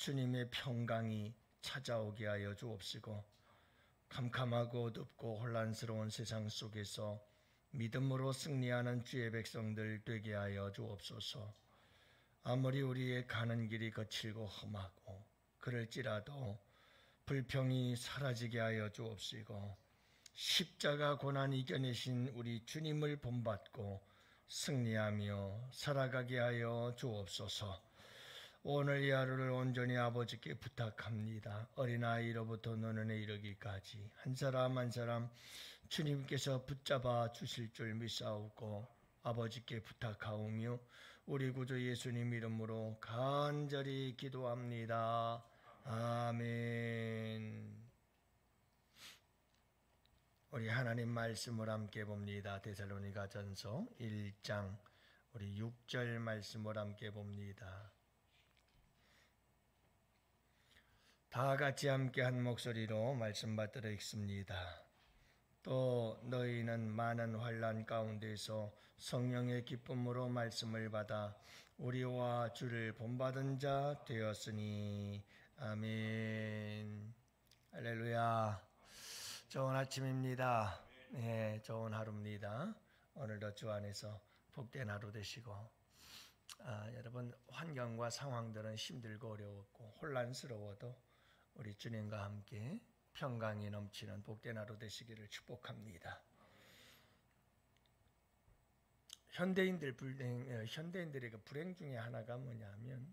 주님의 평강이 찾아오게 하여 주옵시고, 캄캄하고 어둡고 혼란스러운 세상 속에서 믿음으로 승리하는 주의 백성들 되게 하여 주옵소서. 아무리 우리의 가는 길이 거칠고 험하고 그럴지라도 불평이 사라지게 하여 주옵시고, 십자가 고난 이겨내신 우리 주님을 본받고 승리하며 살아가게 하여 주옵소서. 오늘 이 하루를 온전히 아버지께 부탁합니다. 어린아이로부터 노년에 이르기까지 한 사람 한 사람 주님께서 붙잡아 주실 줄 믿사오고 아버지께 부탁하오며 우리 구주 예수님 이름으로 간절히 기도합니다. 아멘. 우리 하나님 말씀을 함께 봅니다. 데살로니가전서 1장 우리 6절 말씀을 함께 봅니다. 다 같이 함께 한 목소리로 말씀 받들어 읽습니다. 또 너희는 많은 환난 가운데서 성령의 기쁨으로 말씀을 받아 우리와 주를 본받은 자 되었으니. 아멘. 할렐루야. 좋은 아침입니다. 네, 좋은 하루입니다. 오늘도 주 안에서 복된 하루 되시고, 여러분 환경과 상황들은 힘들고 어려웠고 혼란스러워도 우리 주님과 함께 평강이 넘치는 복된 하루 되시기를 축복합니다. 현대인들의 그 불행 중에 하나가 뭐냐면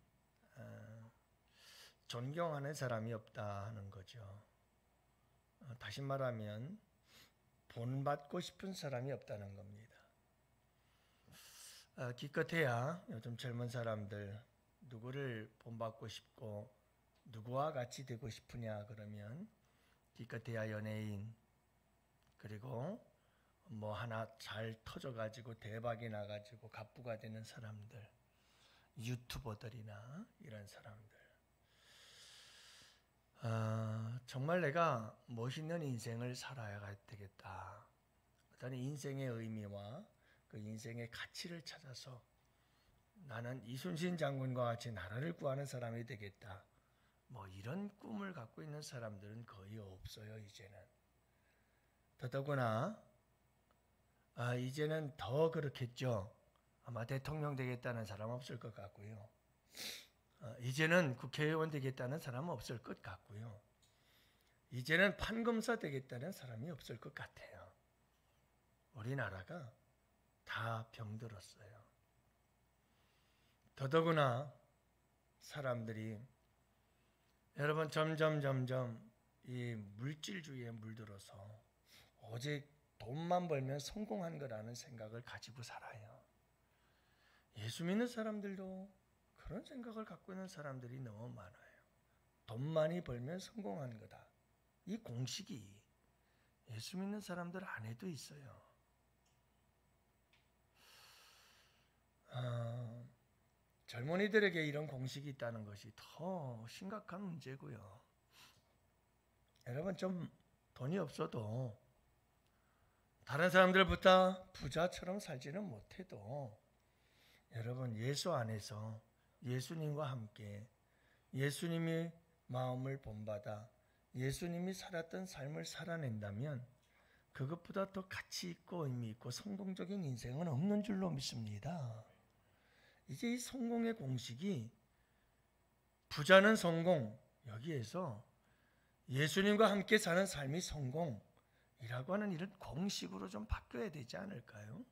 존경하는 사람이 없다 하는 거죠. 다시 말하면 본받고 싶은 사람이 없다는 겁니다. 기껏해야 요즘 젊은 사람들 누구를 본받고 싶고 누구와 같이 되고 싶으냐 그러면 기껏해야 연예인, 그리고 뭐 하나 잘 터져가지고 대박이 나가지고 갑부가 되는 사람들, 유튜버들이나 이런 사람들. 정말 내가 멋있는 인생을 살아야 되겠다. 어떤 인생의 의미와 그 인생의 가치를 찾아서 나는 이순신 장군과 같이 나라를 구하는 사람이 되겠다. 뭐 이런 꿈을 갖고 있는 사람들은 거의 없어요. 이제는. 더더구나 이제는 더 그렇겠죠. 아마 대통령 되겠다는 사람 없을 것 같고요. 이제는 국회의원 되겠다는 사람은 없을 것 같고요. 이제는 판검사 되겠다는 사람이 없을 것 같아요. 우리나라가 다 병들었어요. 더더구나 사람들이 여러분 점점 이 물질주의에 물들어서 오직 돈만 벌면 성공한 거라는 생각을 가지고 살아요. 예수 믿는 사람들도 그런 생각을 갖고 있는 사람들이 너무 많아요. 돈 많이 벌면 성공한 거다. 이 공식이 예수 믿는 사람들 안에도 있어요. 젊은이들에게 이런 공식이 있다는 것이 더 심각한 문제고요. 여러분 좀 돈이 없어도 다른 사람들보다 부자처럼 살지는 못해도 여러분 예수 안에서 예수님과 함께 예수님이 마음을 본받아 예수님이 살았던 삶을 살아낸다면 그것보다 더 가치 있고 의미 있고 성공적인 인생은 없는 줄로 믿습니다. 이제 이 성공의 공식이 부자는 성공, 여기에서 예수님과 함께 사는 삶이 성공이라고 하는 이런 공식으로 좀 바뀌어야 되지 않을까요?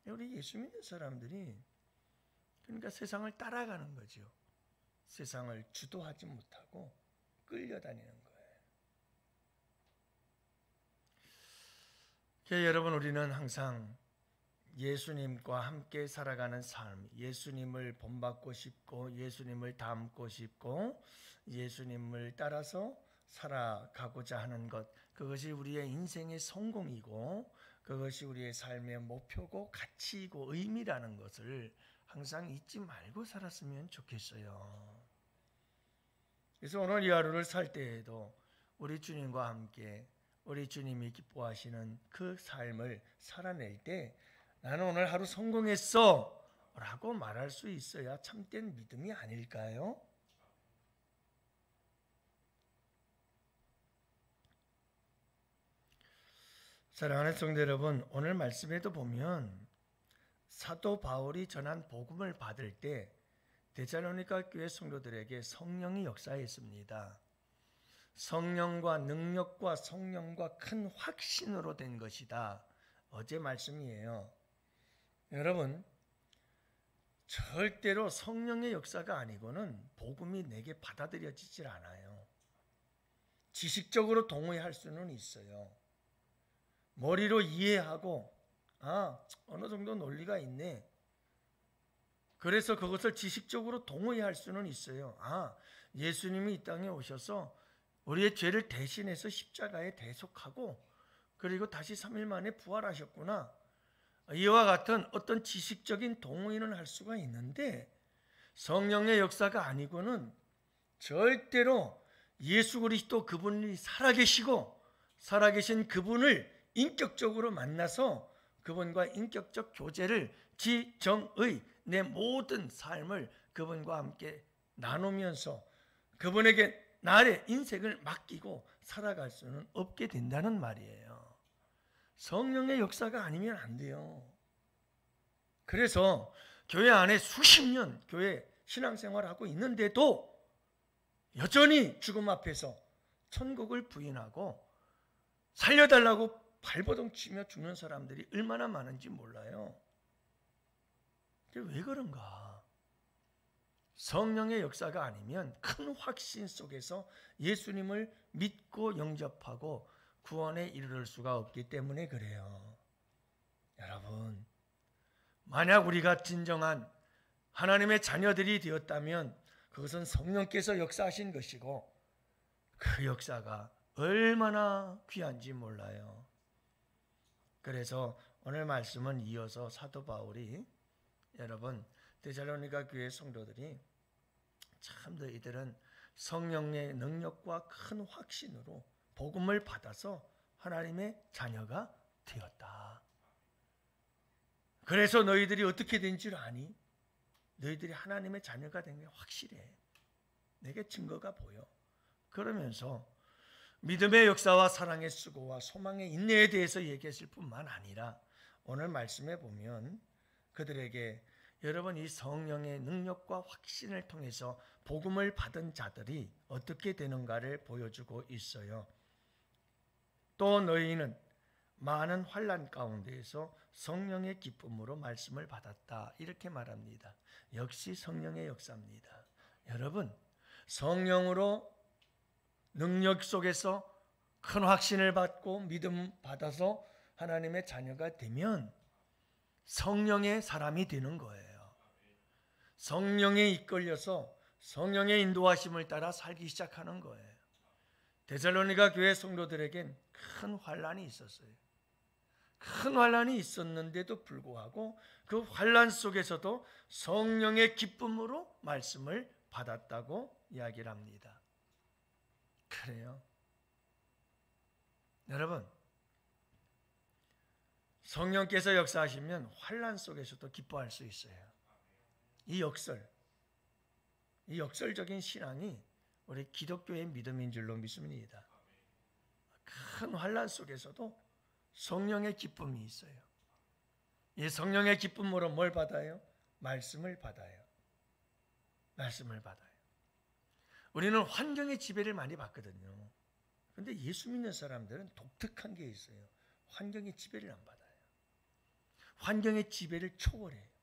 우리 예수 믿는 사람들이 그러니까 세상을 따라가는 거죠. 세상을 주도하지 못하고 끌려다니는 거예요. 여러분 우리는 항상 예수님과 함께 살아가는 삶, 예수님을 본받고 싶고 예수님을 닮고 싶고 예수님을 따라서 살아가고자 하는 것, 그것이 우리의 인생의 성공이고 그것이 우리의 삶의 목표고 가치이고 의미라는 것을 항상 잊지 말고 살았으면 좋겠어요. 그래서 오늘 이 하루를 살 때에도 우리 주님과 함께 우리 주님이 기뻐하시는 그 삶을 살아낼 때 나는 오늘 하루 성공했어 라고 말할 수 있어야 참된 믿음이 아닐까요? 사랑하는 성도 여러분, 오늘 말씀에도 보면 사도 바울이 전한 복음을 받을 때 데살로니가 교회 성도들에게 성령이 역사했습니다. 성령과 능력과 성령과 큰 확신으로 된 것이다. 어제 말씀이에요. 여러분, 절대로 성령의 역사가 아니고는 복음이 내게 받아들여지질 않아요. 지식적으로 동의할 수는 있어요. 머리로 이해하고 어느 정도 논리가 있네. 그래서 그것을 지식적으로 동의할 수는 있어요. 예수님이 이 땅에 오셔서 우리의 죄를 대신해서 십자가에 대속하고 그리고 다시 3일 만에 부활하셨구나. 이와 같은 어떤 지식적인 동의는 할 수가 있는데 성령의 역사가 아니고는 절대로 예수 그리스도 그분이 살아계시고 살아계신 그분을 인격적으로 만나서 그분과 인격적 교제를 지정의 내 모든 삶을 그분과 함께 나누면서 그분에게 나의 인생을 맡기고 살아갈 수는 없게 된다는 말이에요. 성령의 역사가 아니면 안 돼요. 그래서 교회 안에 수십 년 교회 신앙생활을 하고 있는데도 여전히 죽음 앞에서 천국을 부인하고 살려달라고 발버둥 치며 죽는 사람들이 얼마나 많은지 몰라요. 왜 그런가? 성령의 역사가 아니면 큰 확신 속에서 예수님을 믿고 영접하고 구원에 이르를 수가 없기 때문에 그래요. 여러분, 만약 우리가 진정한 하나님의 자녀들이 되었다면 그것은 성령께서 역사하신 것이고 그 역사가 얼마나 귀한지 몰라요. 그래서 오늘 말씀은 이어서 사도 바울이 여러분 데살로니가 교회 성도들이 참 너희들은 성령의 능력과 큰 확신으로 복음을 받아서 하나님의 자녀가 되었다. 그래서 너희들이 어떻게 된 줄 아니? 너희들이 하나님의 자녀가 된 게 확실해. 내게 증거가 보여. 그러면서 믿음의 역사와 사랑의 수고와 소망의 인내에 대해서 얘기했을 뿐만 아니라 오늘 말씀에 보면 그들에게 여러분 이 성령의 능력과 확신을 통해서 복음을 받은 자들이 어떻게 되는가를 보여주고 있어요. 또 너희는 많은 환난 가운데에서 성령의 기쁨으로 말씀을 받았다. 이렇게 말합니다. 역시 성령의 역사입니다. 여러분, 성령으로 능력 속에서 큰 확신을 받고 믿음 받아서 하나님의 자녀가 되면 성령의 사람이 되는 거예요. 성령에 이끌려서 성령의 인도하심을 따라 살기 시작하는 거예요. 데살로니가 교회 성도들에겐 큰 환난이 있었어요. 큰 환난이 있었는데도 불구하고 그 환난 속에서도 성령의 기쁨으로 말씀을 받았다고 이야기를 합니다. 그래요. 여러분, 성령께서 역사하시면 환난 속에서도 기뻐할 수 있어요. 이 역설적인 신앙이 우리 기독교의 믿음인 줄로 믿습니다. 큰 환난 속에서도 성령의 기쁨이 있어요. 이 성령의 기쁨으로 뭘 받아요? 말씀을 받아요. 말씀을 받아요. 우리는 환경의 지배를 많이 받거든요. 그런데 예수 믿는 사람들은 독특한 게 있어요. 환경의 지배를 안 받아요. 환경의 지배를 초월해요.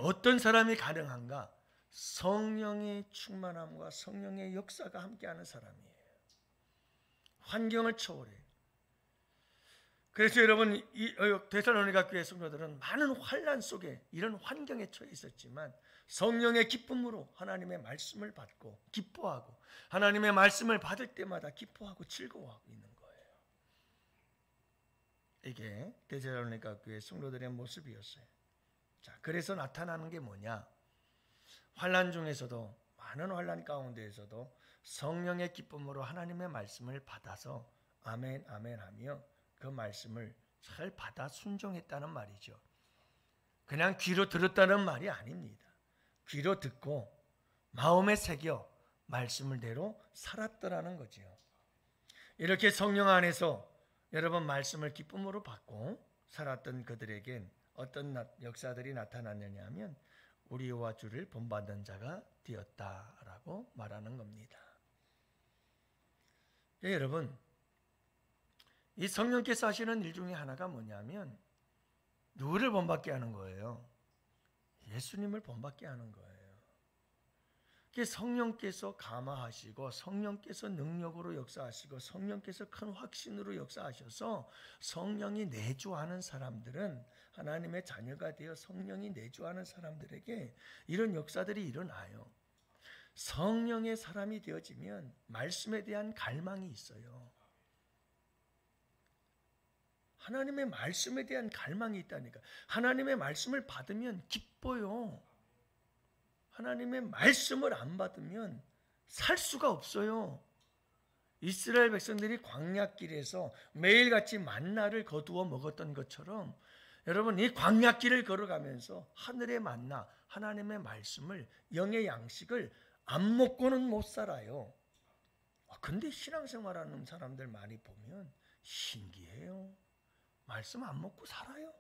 어떤 사람이 가능한가? 성령의 충만함과 성령의 역사가 함께하는 사람이에요. 환경을 초월해요. 그래서 여러분 이 데살로니가 교회 성도들은 많은 환난 속에 이런 환경에 처해 있었지만 성령의 기쁨으로 하나님의 말씀을 받고 기뻐하고 하나님의 말씀을 받을 때마다 기뻐하고 즐거워하고 있는 거예요. 이게 데살로니가 교회 성도들의 모습이었어요. 자, 그래서 나타나는 게 뭐냐? 환난 중에서도 많은 환난 가운데에서도 성령의 기쁨으로 하나님의 말씀을 받아서 아멘 아멘 하며 그 말씀을 잘 받아 순종했다는 말이죠. 그냥 귀로 들었다는 말이 아닙니다. 귀로 듣고 마음에 새겨 말씀을 대로 살았더라는 거죠. 이렇게 성령 안에서 여러분 말씀을 기쁨으로 받고 살았던 그들에겐 어떤 역사들이 나타났느냐 하면 우리와 주를 본받는 자가 되었다라고 말하는 겁니다. 예, 여러분, 이 성령께서 하시는 일 중에 하나가 뭐냐면 누구를 본받게 하는 거예요? 예수님을 본받게 하는 거예요. 성령께서 감화하시고 성령께서 능력으로 역사하시고 성령께서 큰 확신으로 역사하셔서 성령이 내주하는 사람들은 하나님의 자녀가 되어 성령이 내주하는 사람들에게 이런 역사들이 일어나요. 성령의 사람이 되어지면 말씀에 대한 갈망이 있어요. 하나님의 말씀에 대한 갈망이 있다니까. 하나님의 말씀을 받으면 기뻐요. 하나님의 말씀을 안 받으면 살 수가 없어요. 이스라엘 백성들이 광야길에서 매일같이 만나를 거두어 먹었던 것처럼 여러분 이 광야길을 걸어가면서 하늘의 만나, 하나님의 말씀을, 영의 양식을 안 먹고는 못 살아요. 근데 신앙생활하는 사람들 많이 보면 신기해요. 말씀 안 먹고 살아요.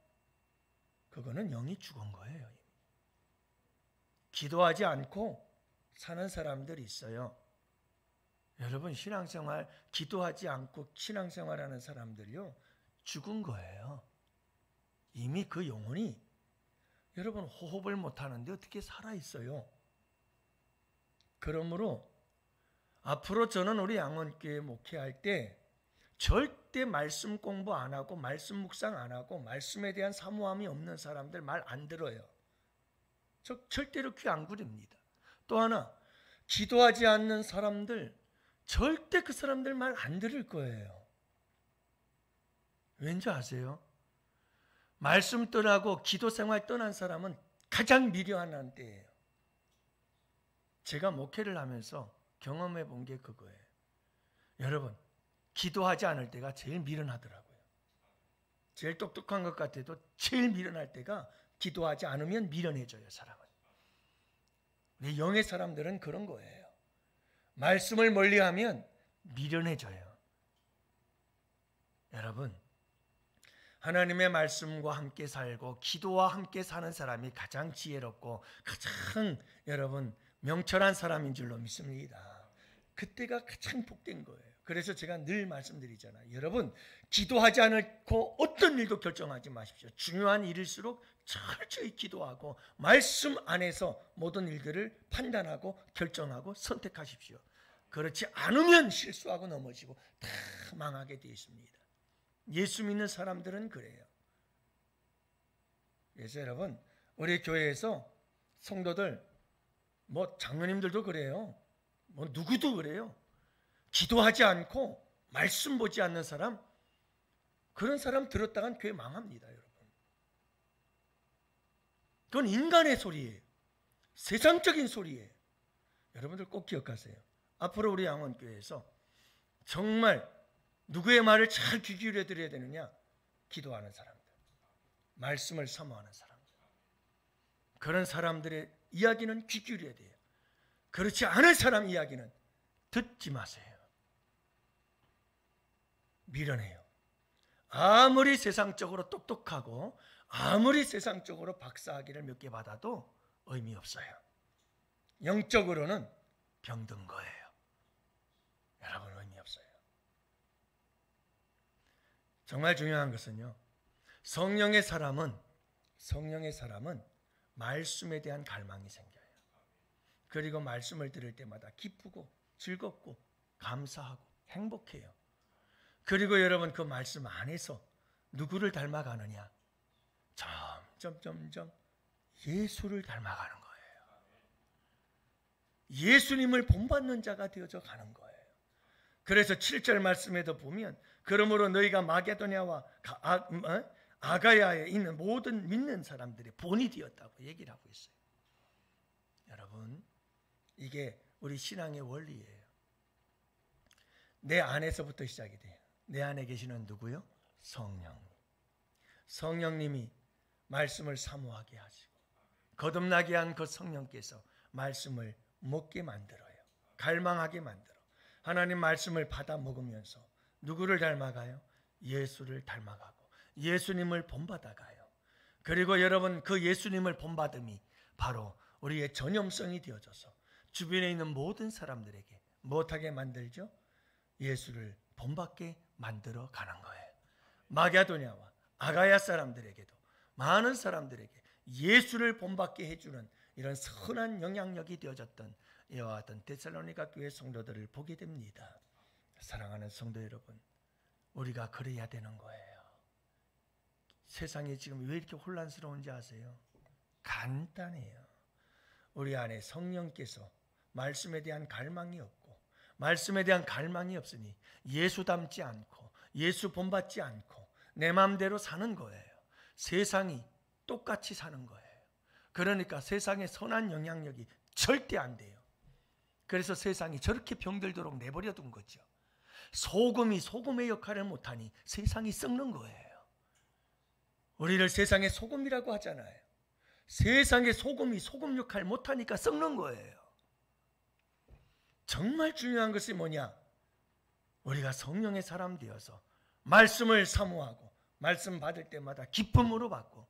그거는 영이 죽은 거예요. 기도하지 않고 사는 사람들이 있어요. 여러분 신앙생활 기도하지 않고 신앙생활하는 사람들이요 죽은 거예요. 이미 그 영혼이 여러분 호흡을 못하는데 어떻게 살아있어요. 그러므로 앞으로 저는 우리 양원교회 목회할 때 절대 말씀 공부 안 하고 말씀 묵상 안 하고 말씀에 대한 사모함이 없는 사람들 말 안 들어요. 저 절대로 귀 안 구립니다. 또 하나 기도하지 않는 사람들 절대 그 사람들 말 안 들을 거예요. 왠지 아세요? 말씀 떠나고 기도 생활 떠난 사람은 가장 미련한 때예요. 제가 목회를 하면서 경험해 본 게 그거예요. 여러분 기도하지 않을 때가 제일 미련하더라고요. 제일 똑똑한 것 같아도 제일 미련할 때가 기도하지 않으면 미련해져요. 사람은. 우리 영의 사람들은 그런 거예요. 말씀을 멀리하면 미련해져요. 여러분 하나님의 말씀과 함께 살고 기도와 함께 사는 사람이 가장 지혜롭고 가장 여러분 명철한 사람인 줄로 믿습니다. 그때가 가장 복된 거예요. 그래서 제가 늘 말씀드리잖아요. 여러분 기도하지 않고 어떤 일도 결정하지 마십시오. 중요한 일일수록 철저히 기도하고 말씀 안에서 모든 일들을 판단하고 결정하고 선택하십시오. 그렇지 않으면 실수하고 넘어지고 다 망하게 되어 있습니다. 예수 믿는 사람들은 그래요. 그래서 여러분 우리 교회에서 성도들 장로님들도 그래요. 누구도 그래요. 기도하지 않고 말씀 보지 않는 사람 그런 사람 들었다간 교회 망합니다. 여러분. 그건 인간의 소리예요. 세상적인 소리예요. 여러분들 꼭 기억하세요. 앞으로 우리 양원교회에서 정말 누구의 말을 잘 귀 기울여 드려야 되느냐? 기도하는 사람들, 말씀을 사모하는 사람들, 그런 사람들의 이야기는 귀 기울여야 돼요. 그렇지 않은 사람 이야기는 듣지 마세요. 미련해요. 아무리 세상적으로 똑똑하고 아무리 세상적으로 박사학위를 몇 개 받아도 의미 없어요. 영적으로는 병든 거예요. 여러분 의미 없어요. 정말 중요한 것은요. 성령의 사람은 말씀에 대한 갈망이 생겨요. 그리고 말씀을 들을 때마다 기쁘고 즐겁고 감사하고 행복해요. 그리고 여러분 그 말씀 안에서 누구를 닮아가느냐? 점점 예수를 닮아가는 거예요. 예수님을 본받는 자가 되어져 가는 거예요. 그래서 7절 말씀에도 보면 그러므로 너희가 마게도냐와 아가야에 있는 모든 믿는 사람들이 본이 되었다고 얘기를 하고 있어요. 여러분 이게 우리 신앙의 원리예요. 내 안에서부터 시작이 돼요. 내 안에 계시는 누구요? 성령님. 성령님이 말씀을 사모하게 하시고 거듭나게 한 그 성령께서 말씀을 먹게 만들어요. 갈망하게 만들어. 하나님 말씀을 받아 먹으면서 누구를 닮아가요? 예수를 닮아가고 예수님을 본받아가요. 그리고 여러분, 그 예수님을 본받음이 바로 우리의 전염성이 되어져서 주변에 있는 모든 사람들에게 못하게 만들죠? 예수를 본받게 만들어 가는 거예요. 마게도냐와 아가야 사람들에게도, 많은 사람들에게 예수를 본받게 해주는 이런 선한 영향력이 되어졌던 이와 같은 데살로니가 교회 성도들을 보게 됩니다. 사랑하는 성도 여러분, 우리가 그래야 되는 거예요. 세상이 지금 왜 이렇게 혼란스러운지 아세요? 간단해요. 우리 안에 성령께서 말씀에 대한 갈망이 없고, 말씀에 대한 갈망이 없으니 예수 닮지 않고 예수 본받지 않고 내 마음대로 사는 거예요. 세상이 똑같이 사는 거예요. 그러니까 세상의 선한 영향력이 절대 안 돼요. 그래서 세상이 저렇게 병들도록 내버려 둔 거죠. 소금이 소금의 역할을 못하니 세상이 썩는 거예요. 우리를 세상의 소금이라고 하잖아요. 세상의 소금이 소금 역할 못하니까 썩는 거예요. 정말 중요한 것이 뭐냐? 우리가 성령의 사람 되어서 말씀을 사모하고 말씀 받을 때마다 기쁨으로 받고,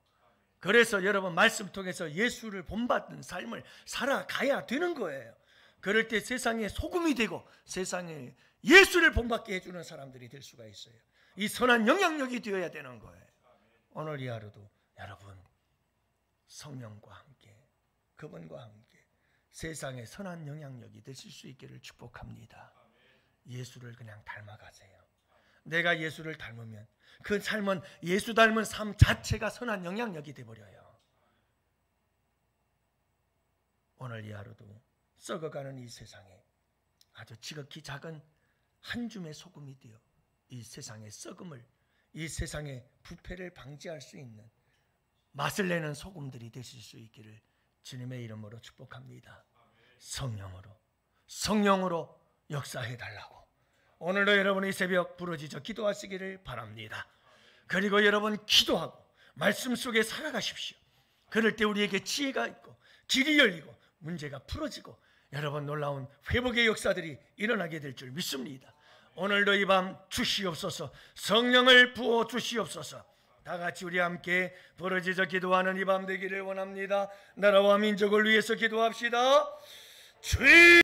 그래서 여러분 말씀 통해서 예수를 본받는 삶을 살아가야 되는 거예요. 그럴 때 세상의 소금이 되고 세상에 예수를 본받게 해주는 사람들이 될 수가 있어요. 이 선한 영향력이 되어야 되는 거예요. 오늘 이 하루도 여러분 성령과 함께, 그분과 함께 세상의 선한 영향력이 되실 수 있기를 축복합니다. 예수를 그냥 닮아가세요. 내가 예수를 닮으면 그 삶은 예수 닮은 삶 자체가 선한 영향력이 되어버려요. 오늘 이 하루도 썩어가는 이 세상에 아주 지극히 작은 한 줌의 소금이 되어 이 세상의 썩음을, 이 세상의 부패를 방지할 수 있는 맛을 내는 소금들이 되실 수 있기를 주님의 이름으로 축복합니다. 성령으로 역사해 달라고 오늘도 여러분이 새벽 부르짖어 기도하시기를 바랍니다. 그리고 여러분 기도하고 말씀 속에 살아가십시오. 그럴 때 우리에게 지혜가 있고 길이 열리고 문제가 풀어지고 여러분 놀라운 회복의 역사들이 일어나게 될 줄 믿습니다. 오늘도 이 밤 주시옵소서, 성령을 부어 주시옵소서. 다 같이 우리 함께 부르짖어 기도하는 이 밤 되기를 원합니다. 나라와 민족을 위해서 기도합시다. 주의